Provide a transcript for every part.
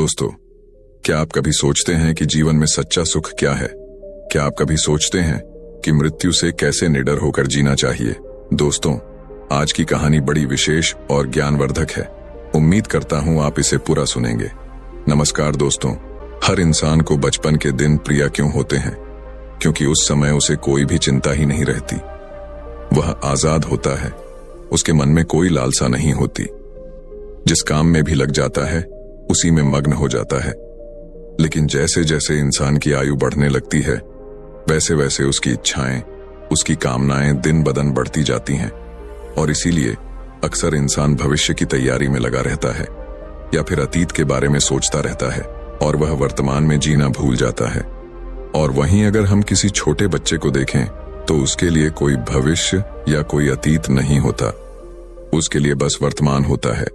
दोस्तों, क्या आप कभी सोचते हैं कि जीवन में सच्चा सुख क्या है? क्या आप कभी सोचते हैं कि मृत्यु से कैसे निडर होकर जीना चाहिए? दोस्तों, आज की कहानी बड़ी विशेष और ज्ञानवर्धक है। उम्मीद करता हूं आप इसे पूरा सुनेंगे। नमस्कार दोस्तों, हर इंसान को बचपन के दिन प्रिय क्यों होते हैं? क्योंकि उस समय उसे कोई भी चिंता ही नहीं रहती। वह आजाद होता है, उसके मन में कोई लालसा नहीं होती। जिस काम में भी लग जाता है उसी में मग्न हो जाता है। लेकिन जैसे जैसे इंसान की आयु बढ़ने लगती है वैसे वैसे उसकी इच्छाएं, उसकी कामनाएं दिन ब दिन बढ़ती जाती हैं। और इसीलिए अक्सर इंसान भविष्य की तैयारी में लगा रहता है या फिर अतीत के बारे में सोचता रहता है और वह वर्तमान में जीना भूल जाता है। और वहीं अगर हम किसी छोटे बच्चे को देखें तो उसके लिए कोई भविष्य या कोई अतीत नहीं होता, उसके लिए बस वर्तमान होता है।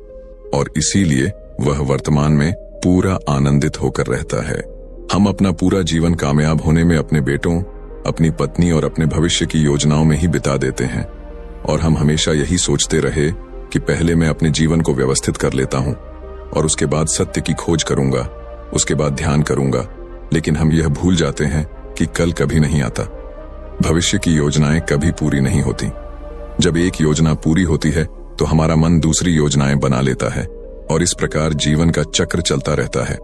और इसीलिए वह वर्तमान में पूरा आनंदित होकर रहता है। हम अपना पूरा जीवन कामयाब होने में अपने बेटों, अपनी पत्नी और अपने भविष्य की योजनाओं में ही बिता देते हैं। और हम हमेशा यही सोचते रहे कि पहले मैं अपने जीवन को व्यवस्थित कर लेता हूं और उसके बाद सत्य की खोज करूंगा, उसके बाद ध्यान करूंगा। लेकिन हम यह भूल जाते हैं कि कल कभी नहीं आता। भविष्य की योजनाएं कभी पूरी नहीं होती। जब एक योजना पूरी होती है तो हमारा मन दूसरी योजनाएं बना लेता है और इस प्रकार जीवन का चक्र चलता रहता है।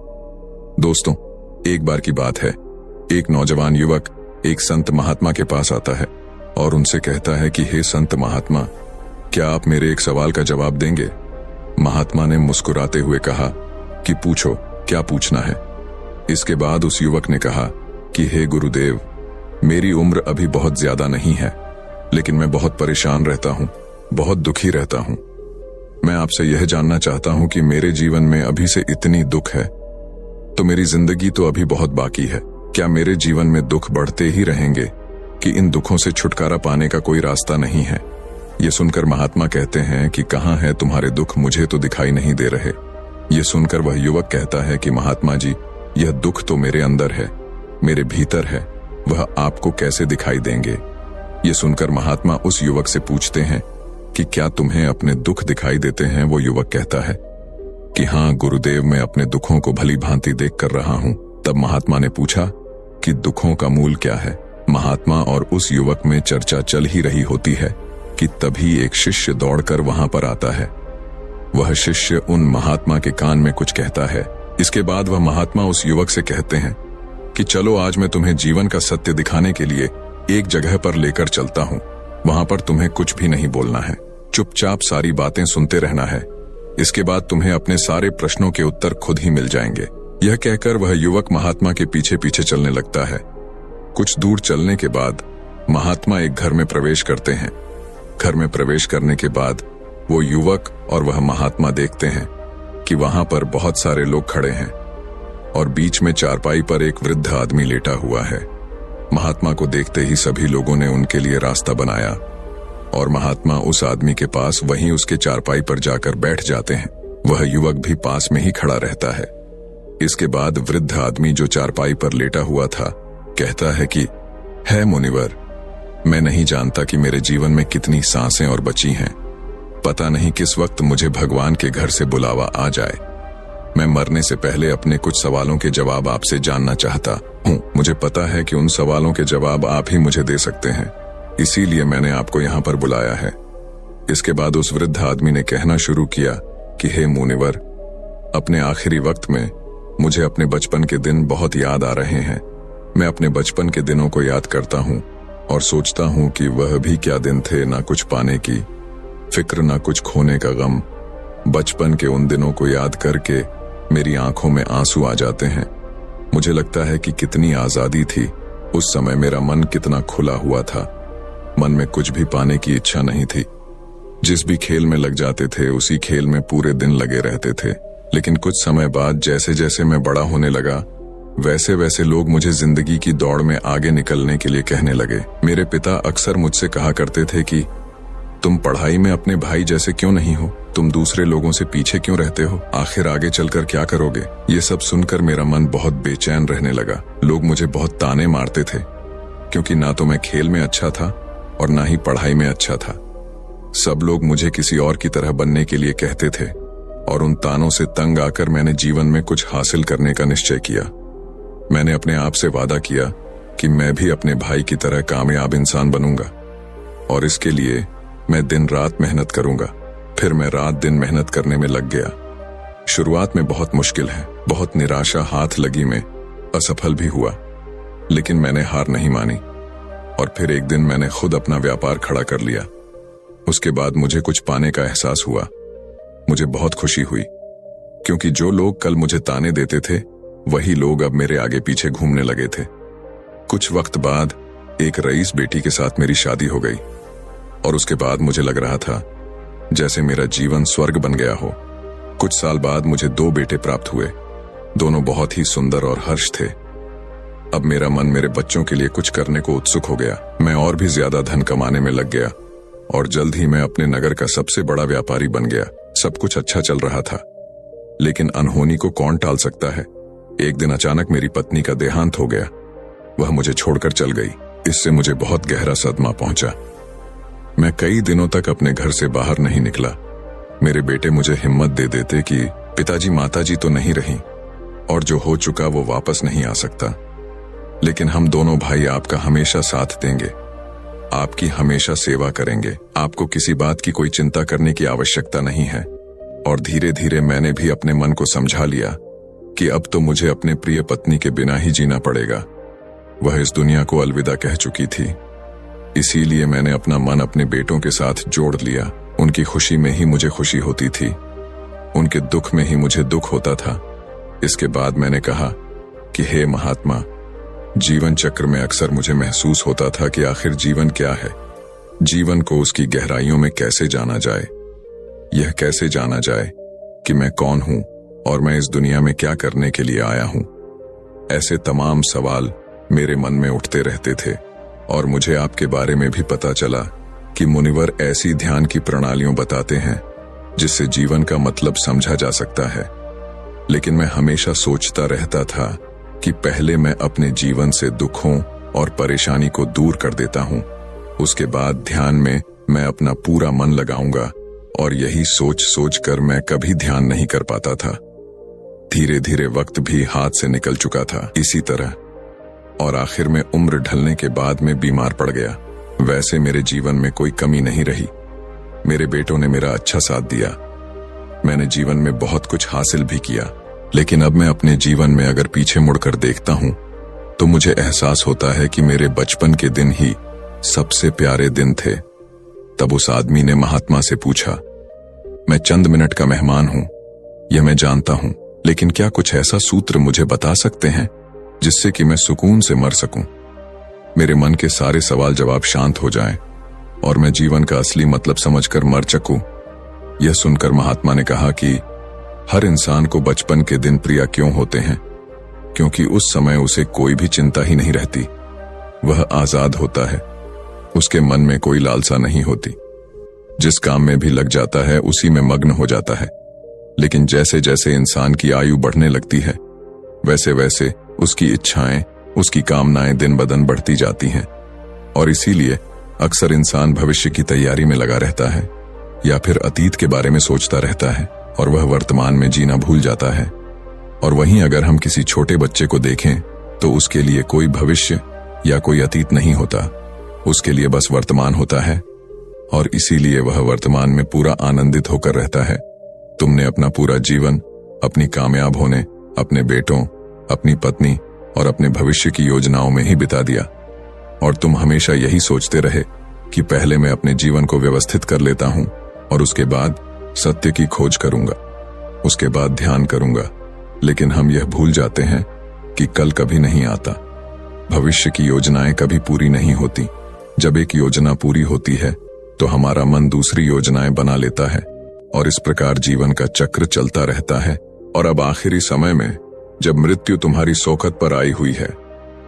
दोस्तों, एक बार की बात है, एक नौजवान युवक एक संत महात्मा के पास आता है और उनसे कहता है कि हे संत महात्मा, क्या आप मेरे एक सवाल का जवाब देंगे? महात्मा ने मुस्कुराते हुए कहा कि पूछो, क्या पूछना है? इसके बाद उस युवक ने कहा कि हे गुरुदेव, मेरी उम्र अभी बहुत ज्यादा नहीं है, लेकिन मैं बहुत परेशान रहता हूं, बहुत दुखी रहता हूं। मैं आपसे यह जानना चाहता हूं कि मेरे जीवन में अभी से इतनी दुख है तो मेरी जिंदगी तो अभी बहुत बाकी है। क्या मेरे जीवन में दुख बढ़ते ही रहेंगे कि इन दुखों से छुटकारा पाने का कोई रास्ता नहीं है? ये सुनकर महात्मा कहते हैं कि कहां है तुम्हारे दुख, मुझे तो दिखाई नहीं दे रहे। ये सुनकर वह युवक कहता है कि महात्मा जी, यह दुख तो मेरे अंदर है, मेरे भीतर है, वह आपको कैसे दिखाई देंगे? ये सुनकर महात्मा उस युवक से पूछते हैं कि क्या तुम्हें अपने दुख दिखाई देते हैं? वो युवक कहता है कि हाँ गुरुदेव, मैं अपने दुखों को भली भांति देख कर रहा हूं। तब महात्मा ने पूछा कि दुखों का मूल क्या है? महात्मा और उस युवक में चर्चा चल ही रही होती है कि तभी एक शिष्य दौड़कर वहां पर आता है। वह शिष्य उन महात्मा के कान में कुछ कहता है। इसके बाद वह महात्मा उस युवक से कहते हैं कि चलो आज मैं तुम्हें जीवन का सत्य दिखाने के लिए एक जगह पर लेकर चलता हूं। वहां पर तुम्हें कुछ भी नहीं बोलना है, चुपचाप सारी बातें सुनते रहना है। इसके बाद तुम्हें अपने सारे प्रश्नों के उत्तर खुद ही मिल जाएंगे। यह कहकर वह युवक महात्मा के पीछे पीछे चलने लगता है। कुछ दूर चलने के बाद महात्मा एक घर में प्रवेश करते हैं। घर में प्रवेश करने के बाद वो युवक और वह महात्मा देखते हैं कि वहां पर बहुत सारे लोग खड़े हैं और बीच में चारपाई पर एक वृद्ध आदमी लेटा हुआ है। महात्मा को देखते ही सभी लोगों ने उनके लिए रास्ता बनाया और महात्मा उस आदमी के पास वहीं उसके चारपाई पर जाकर बैठ जाते हैं। वह युवक भी पास में ही खड़ा रहता है। इसके बाद वृद्ध आदमी जो चारपाई पर लेटा हुआ था कहता है कि है मुनिवर, मैं नहीं जानता कि मेरे जीवन में कितनी सांसें और बची हैं। पता नहीं किस वक्त मुझे भगवान के घर से बुलावा आ जाए। मैं मरने से पहले अपने कुछ सवालों के जवाब आपसे जानना चाहता हूं। मुझे पता है कि उन सवालों के जवाब आप ही मुझे दे सकते हैं, इसीलिए मैंने आपको यहां पर बुलाया है। इसके बाद उस वृद्ध आदमी ने कहना शुरू किया कि हे मुनिवर, अपने आखिरी वक्त में मुझे अपने बचपन के दिन बहुत याद आ रहे हैं। मैं अपने बचपन के दिनों को याद करता हूं और सोचता हूं कि वह भी क्या दिन थे, ना कुछ पाने की फिक्र, ना कुछ खोने का गम। बचपन के उन दिनों को याद करके मेरी आंखों में आंसू आ जाते हैं। मुझे लगता है कि कितनी आजादी थी उस समय, मेरा मन कितना खुला हुआ था। मन में कुछ भी पाने की इच्छा नहीं थी। जिस भी खेल में लग जाते थे उसी खेल में पूरे दिन लगे रहते थे। लेकिन कुछ समय बाद जैसे जैसे मैं बड़ा होने लगा वैसे वैसे लोग मुझे जिंदगी की दौड़ में आगे निकलने के लिए कहने लगे। मेरे पिता अक्सर मुझसे कहा करते थे कि तुम पढ़ाई में अपने भाई जैसे क्यों नहीं हो, तुम दूसरे लोगों से पीछे क्यों रहते हो, आखिर आगे चलकर क्या करोगे? ये सब सुनकर मेरा मन बहुत बेचैन रहने लगा। लोग मुझे बहुत ताने मारते थे क्योंकि ना तो मैं खेल में अच्छा था और ना ही पढ़ाई में अच्छा था। सब लोग मुझे किसी और की तरह बनने के लिए कहते थे और उन तानों से तंग आकर मैंने जीवन में कुछ हासिल करने का निश्चय किया। मैंने अपने आप से वादा किया कि मैं भी अपने भाई की तरह कामयाब इंसान बनूंगा और इसके लिए मैं दिन रात मेहनत करूंगा। फिर मैं रात दिन मेहनत करने में लग गया। शुरुआत में बहुत मुश्किल है, बहुत निराशा हाथ लगी, में असफल भी हुआ, लेकिन मैंने हार नहीं मानी और फिर एक दिन मैंने खुद अपना व्यापार खड़ा कर लिया। उसके बाद मुझे कुछ पाने का एहसास हुआ। मुझे बहुत खुशी हुई क्योंकि जो लोग कल मुझे ताने देते थे वही लोग अब मेरे आगे पीछे घूमने लगे थे। कुछ वक्त बाद एक रईस बेटी के साथ मेरी शादी हो गई और उसके बाद मुझे लग रहा था जैसे मेरा जीवन स्वर्ग बन गया हो। कुछ साल बाद मुझे 2 बेटे प्राप्त हुए। दोनों बहुत ही सुंदर और हर्ष थे। अब मेरा मन मेरे बच्चों के लिए कुछ करने को उत्सुक हो गया। मैं और भी ज्यादा धन कमाने में लग गया और जल्द ही मैं अपने नगर का सबसे बड़ा व्यापारी बन गया। सब कुछ अच्छा चल रहा था, लेकिन अनहोनी को कौन टाल सकता है। एक दिन अचानक मेरी पत्नी का देहांत हो गया। वह मुझे छोड़कर चल गई। इससे मुझे बहुत गहरा सदमा पहुंचा। मैं कई दिनों तक अपने घर से बाहर नहीं निकला। मेरे बेटे मुझे हिम्मत दे देते कि पिताजी माताजी तो नहीं रही और जो हो चुका वो वापस नहीं आ सकता, लेकिन हम दोनों भाई आपका हमेशा साथ देंगे, आपकी हमेशा सेवा करेंगे। आपको किसी बात की कोई चिंता करने की आवश्यकता नहीं है। और धीरे धीरे मैंने भी अपने मन को समझा लिया कि अब तो मुझे अपने प्रिय पत्नी के बिना ही जीना पड़ेगा। वह इस दुनिया को अलविदा कह चुकी थी। इसीलिए मैंने अपना मन अपने बेटों के साथ जोड़ लिया। उनकी खुशी में ही मुझे खुशी होती थी, उनके दुख में ही मुझे दुख होता था। इसके बाद मैंने कहा कि हे महात्मा, जीवन चक्र में अक्सर मुझे महसूस होता था कि आखिर जीवन क्या है। जीवन को उसकी गहराइयों में कैसे जाना जाए। यह कैसे जाना जाए कि मैं कौन हूं और मैं इस दुनिया में क्या करने के लिए आया हूं। ऐसे तमाम सवाल मेरे मन में उठते रहते थे और मुझे आपके बारे में भी पता चला कि मुनिवर ऐसी ध्यान की प्रणालियों बताते हैं जिससे जीवन का मतलब समझा जा सकता है। लेकिन मैं हमेशा सोचता रहता था कि पहले मैं अपने जीवन से दुखों और परेशानी को दूर कर देता हूं, उसके बाद ध्यान में मैं अपना पूरा मन लगाऊंगा। और यही सोच सोच कर मैं कभी ध्यान नहीं कर पाता था। धीरे धीरे वक्त भी हाथ से निकल चुका था इसी तरह, और आखिर में उम्र ढलने के बाद मैं बीमार पड़ गया। वैसे मेरे जीवन में कोई कमी नहीं रही। मेरे बेटों ने मेरा अच्छा साथ दिया। मैंने जीवन में बहुत कुछ हासिल भी किया, लेकिन अब मैं अपने जीवन में अगर पीछे मुड़कर देखता हूं तो मुझे एहसास होता है कि मेरे बचपन के दिन ही सबसे प्यारे दिन थे। तब उस आदमी ने महात्मा से पूछा, मैं चंद मिनट का मेहमान हूं, यह मैं जानता हूं, लेकिन क्या कुछ ऐसा सूत्र मुझे बता सकते हैं जिससे कि मैं सुकून से मर सकूं, मेरे मन के सारे सवाल जवाब शांत हो जाएं और मैं जीवन का असली मतलब समझकर मर सकूं। यह सुनकर महात्मा ने कहा कि हर इंसान को बचपन के दिन प्रिय क्यों होते हैं, क्योंकि उस समय उसे कोई भी चिंता ही नहीं रहती। वह आजाद होता है, उसके मन में कोई लालसा नहीं होती। जिस काम में भी लग जाता है उसी में मग्न हो जाता है। लेकिन जैसे जैसे इंसान की आयु बढ़ने लगती है वैसे वैसे उसकी इच्छाएं, उसकी कामनाएं दिन ब दिन बढ़ती जाती हैं, और इसीलिए अक्सर इंसान भविष्य की तैयारी में लगा रहता है या फिर अतीत के बारे में सोचता रहता है और वह वर्तमान में जीना भूल जाता है। और वहीं अगर हम किसी छोटे बच्चे को देखें तो उसके लिए कोई भविष्य या कोई अतीत नहीं होता, उसके लिए बस वर्तमान होता है, और इसीलिए वह वर्तमान में पूरा आनंदित होकर रहता है। तुमने अपना पूरा जीवन अपनी कामयाब होने, अपने बेटों, अपनी पत्नी और अपने भविष्य की योजनाओं में ही बिता दिया, और तुम हमेशा यही सोचते रहे कि पहले मैं अपने जीवन को व्यवस्थित कर लेता हूं और उसके बाद सत्य की खोज करूंगा, उसके बाद ध्यान करूंगा। लेकिन हम यह भूल जाते हैं कि कल कभी नहीं आता, भविष्य की योजनाएं कभी पूरी नहीं होती। जब एक योजना पूरी होती है तो हमारा मन दूसरी योजनाएं बना लेता है और इस प्रकार जीवन का चक्र चलता रहता है। और अब आखिरी समय में जब मृत्यु तुम्हारी सोखत पर आई हुई है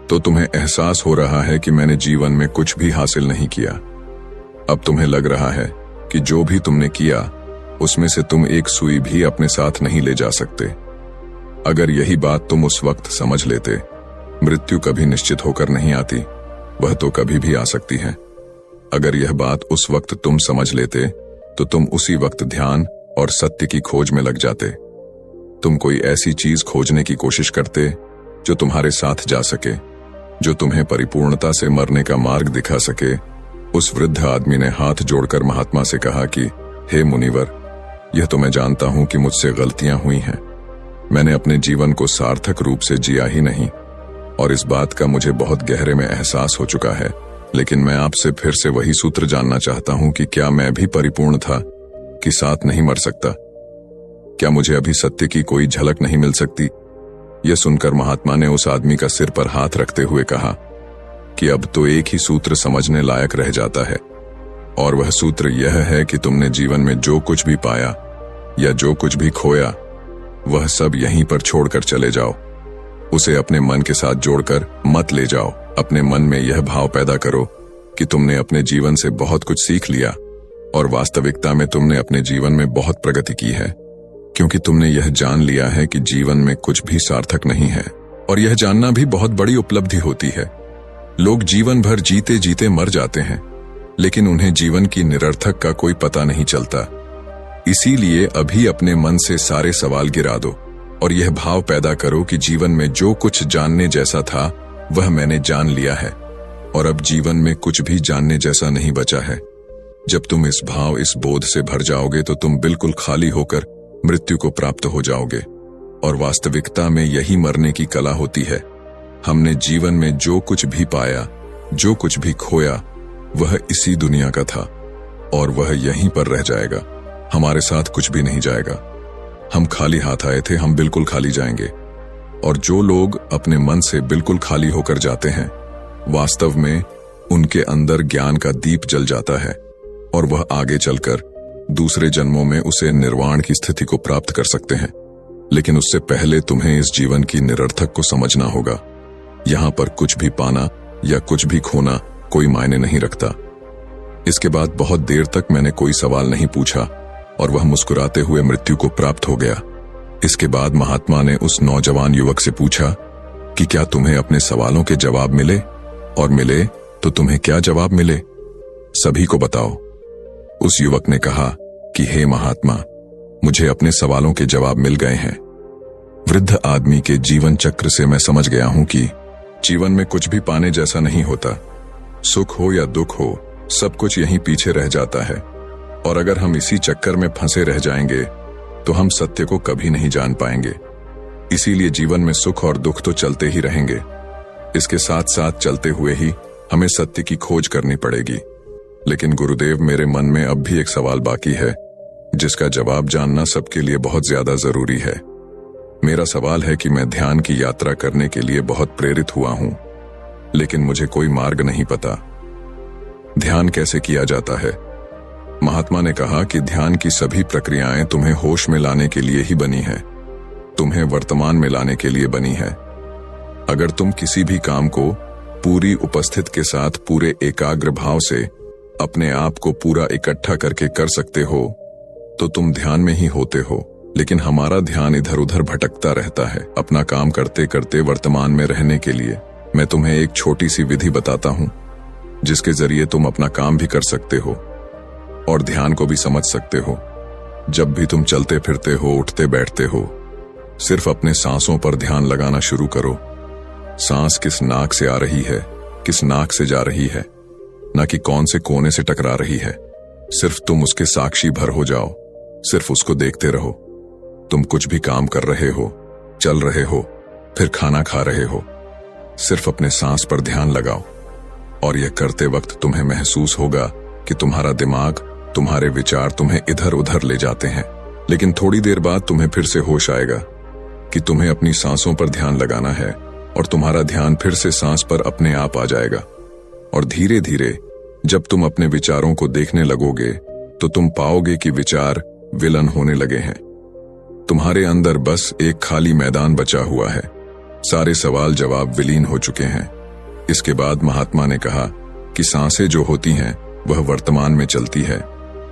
तो तुम्हें एहसास हो रहा है कि मैंने जीवन में कुछ भी हासिल नहीं किया। अब तुम्हें लग रहा है कि जो भी तुमने किया उसमें से तुम एक सुई भी अपने साथ नहीं ले जा सकते। अगर यही बात तुम उस वक्त समझ लेते, मृत्यु कभी निश्चित होकर नहीं आती, वह तो कभी भी आ सकती है। अगर यह बात उस वक्त तुम समझ लेते तो तुम उसी वक्त ध्यान और सत्य की खोज में लग जाते। तुम कोई ऐसी चीज खोजने की कोशिश करते जो तुम्हारे साथ जा सके, जो तुम्हें परिपूर्णता से मरने का मार्ग दिखा सके। उस वृद्ध आदमी ने हाथ जोड़कर महात्मा से कहा कि हे मुनिवर, यह तो मैं जानता हूं कि मुझसे गलतियां हुई हैं। मैंने अपने जीवन को सार्थक रूप से जिया ही नहीं और इस बात का मुझे बहुत गहरे में एहसास हो चुका है। लेकिन मैं आपसे फिर से वही सूत्र जानना चाहता हूं कि क्या मैं भी परिपूर्ण था कि साथ नहीं मर सकता? क्या मुझे अभी सत्य की कोई झलक नहीं मिल सकती? यह सुनकर महात्मा ने उस आदमी का सिर पर हाथ रखते हुए कहा कि अब तो एक ही सूत्र समझने लायक रह जाता है, और वह सूत्र यह है कि तुमने जीवन में जो कुछ भी पाया या जो कुछ भी खोया, वह सब यहीं पर छोड़कर चले जाओ। उसे अपने मन के साथ जोड़कर मत ले जाओ। अपने मन में यह भाव पैदा करो कि तुमने अपने जीवन से बहुत कुछ सीख लिया और वास्तविकता में तुमने अपने जीवन में बहुत प्रगति की है, क्योंकि तुमने यह जान लिया है कि जीवन में कुछ भी सार्थक नहीं है। और यह जानना भी बहुत बड़ी उपलब्धि होती है। लोग जीवन भर जीते जीते मर जाते हैं, लेकिन उन्हें जीवन की निरर्थक का कोई पता नहीं चलता। इसीलिए अभी अपने मन से सारे सवाल गिरा दो और यह भाव पैदा करो कि जीवन में जो कुछ जानने जैसा था वह मैंने जान लिया है और अब जीवन में कुछ भी जानने जैसा नहीं बचा है। जब तुम इस भाव, इस बोध से भर जाओगे तो तुम बिल्कुल खाली होकर मृत्यु को प्राप्त हो जाओगे। और वास्तविकता में यही मरने की कला होती है। हमने जीवन में जो कुछ भी पाया, जो कुछ भी खोया, वह इसी दुनिया का था और वह यहीं पर रह जाएगा। हमारे साथ कुछ भी नहीं जाएगा। हम खाली हाथ आए थे, हम बिल्कुल खाली जाएंगे। और जो लोग अपने मन से बिल्कुल खाली होकर जाते हैं, वास्तव में उनके अंदर ज्ञान का दीप जल जाता है और वह आगे चलकर दूसरे जन्मों में उसे निर्वाण की स्थिति को प्राप्त कर सकते हैं। लेकिन उससे पहले तुम्हें इस जीवन की निरर्थक को समझना होगा। यहां पर कुछ भी पाना या कुछ भी खोना कोई मायने नहीं रखता। इसके बाद बहुत देर तक मैंने कोई सवाल नहीं पूछा और वह मुस्कुराते हुए मृत्यु को प्राप्त हो गया। इसके बाद महात्मा ने उस नौजवान युवक से पूछा कि क्या तुम्हें अपने सवालों के जवाब मिले, और मिले तो तुम्हें क्या जवाब मिले, सभी को बताओ। उस युवक ने कहा कि हे महात्मा, मुझे अपने सवालों के जवाब मिल गए हैं। वृद्ध आदमी के जीवन चक्र से मैं समझ गया हूं कि जीवन में कुछ भी पाने जैसा नहीं होता। सुख हो या दुख हो, सब कुछ यहीं पीछे रह जाता है। और अगर हम इसी चक्कर में फंसे रह जाएंगे तो हम सत्य को कभी नहीं जान पाएंगे। इसीलिए जीवन में सुख और दुख तो चलते ही रहेंगे। इसके साथ साथ चलते हुए ही हमें सत्य की खोज करनी पड़ेगी। लेकिन गुरुदेव, मेरे मन में अब भी एक सवाल बाकी है जिसका जवाब जानना सबके लिए बहुत ज्यादा जरूरी है। मेरा सवाल है कि मैं ध्यान की यात्रा करने के लिए बहुत प्रेरित हुआ हूं, लेकिन मुझे कोई मार्ग नहीं पता। ध्यान कैसे किया जाता है? महात्मा ने कहा कि ध्यान की सभी प्रक्रियाएं तुम्हें होश में लाने के लिए ही बनी है, तुम्हें वर्तमान में लाने के लिए बनी है। अगर तुम किसी भी काम को पूरी उपस्थित के साथ पूरे एकाग्र भाव से अपने आप को पूरा इकट्ठा करके कर सकते हो तो तुम ध्यान में ही होते हो। लेकिन हमारा ध्यान इधर उधर भटकता रहता है। अपना काम करते करते वर्तमान में रहने के लिए मैं तुम्हें एक छोटी सी विधि बताता हूं जिसके जरिए तुम अपना काम भी कर सकते हो और ध्यान को भी समझ सकते हो। जब भी तुम चलते फिरते हो, उठते बैठते हो, सिर्फ अपने सांसों पर ध्यान लगाना शुरू करो। सांस किस नाक से आ रही है, किस नाक से जा रही है, ना कि कौन से कोने से टकरा रही है। सिर्फ तुम उसके साक्षी भर हो जाओ, सिर्फ उसको देखते रहो। तुम कुछ भी काम कर रहे हो, चल रहे हो, फिर खाना खा रहे हो, सिर्फ अपने सांस पर ध्यान लगाओ। और यह करते वक्त तुम्हें महसूस होगा कि तुम्हारा दिमाग, तुम्हारे विचार तुम्हें इधर उधर ले जाते हैं। लेकिन थोड़ी देर बाद तुम्हें फिर से होश आएगा कि तुम्हें अपनी सांसों पर ध्यान लगाना है और तुम्हारा ध्यान फिर से सांस पर अपने आप आ जाएगा। और धीरे धीरे जब तुम अपने विचारों को देखने लगोगे तो तुम पाओगे कि विचार विलन होने लगे हैं। तुम्हारे अंदर बस एक खाली मैदान बचा हुआ है। सारे सवाल जवाब विलीन हो चुके हैं। इसके बाद महात्मा ने कहा कि सांसें जो होती हैं वह वर्तमान में चलती है,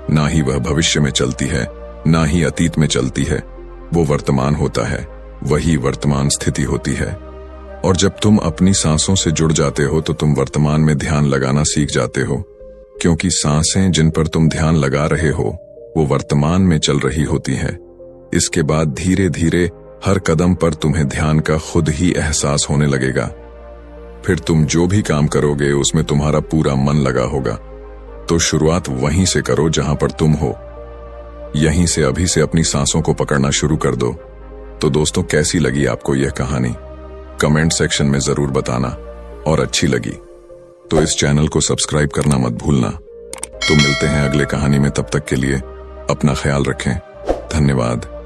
ना ही वह भविष्य में चलती है, ना ही अतीत में चलती है। वो वर्तमान होता है, वही वर्तमान स्थिति होती है। और जब तुम अपनी सांसों से जुड़ जाते हो तो तुम वर्तमान में ध्यान लगाना सीख जाते हो, क्योंकि सांसें जिन पर तुम ध्यान लगा रहे हो वो वर्तमान में चल रही होती हैं। इसके बाद धीरे धीरे हर कदम पर तुम्हें ध्यान का खुद ही एहसास होने लगेगा। फिर तुम जो भी काम करोगे उसमें तुम्हारा पूरा मन लगा होगा। तो शुरुआत वहीं से करो जहां पर तुम हो। यहीं से अभी से अपनी सांसों को पकड़ना शुरू कर दो। तो दोस्तों, कैसी लगी आपको यह कहानी? कमेंट सेक्शन में जरूर बताना। और अच्छी लगी तो इस चैनल को सब्सक्राइब करना मत भूलना। तो मिलते हैं अगले कहानी में, तब तक के लिए अपना ख्याल रखें। धन्यवाद।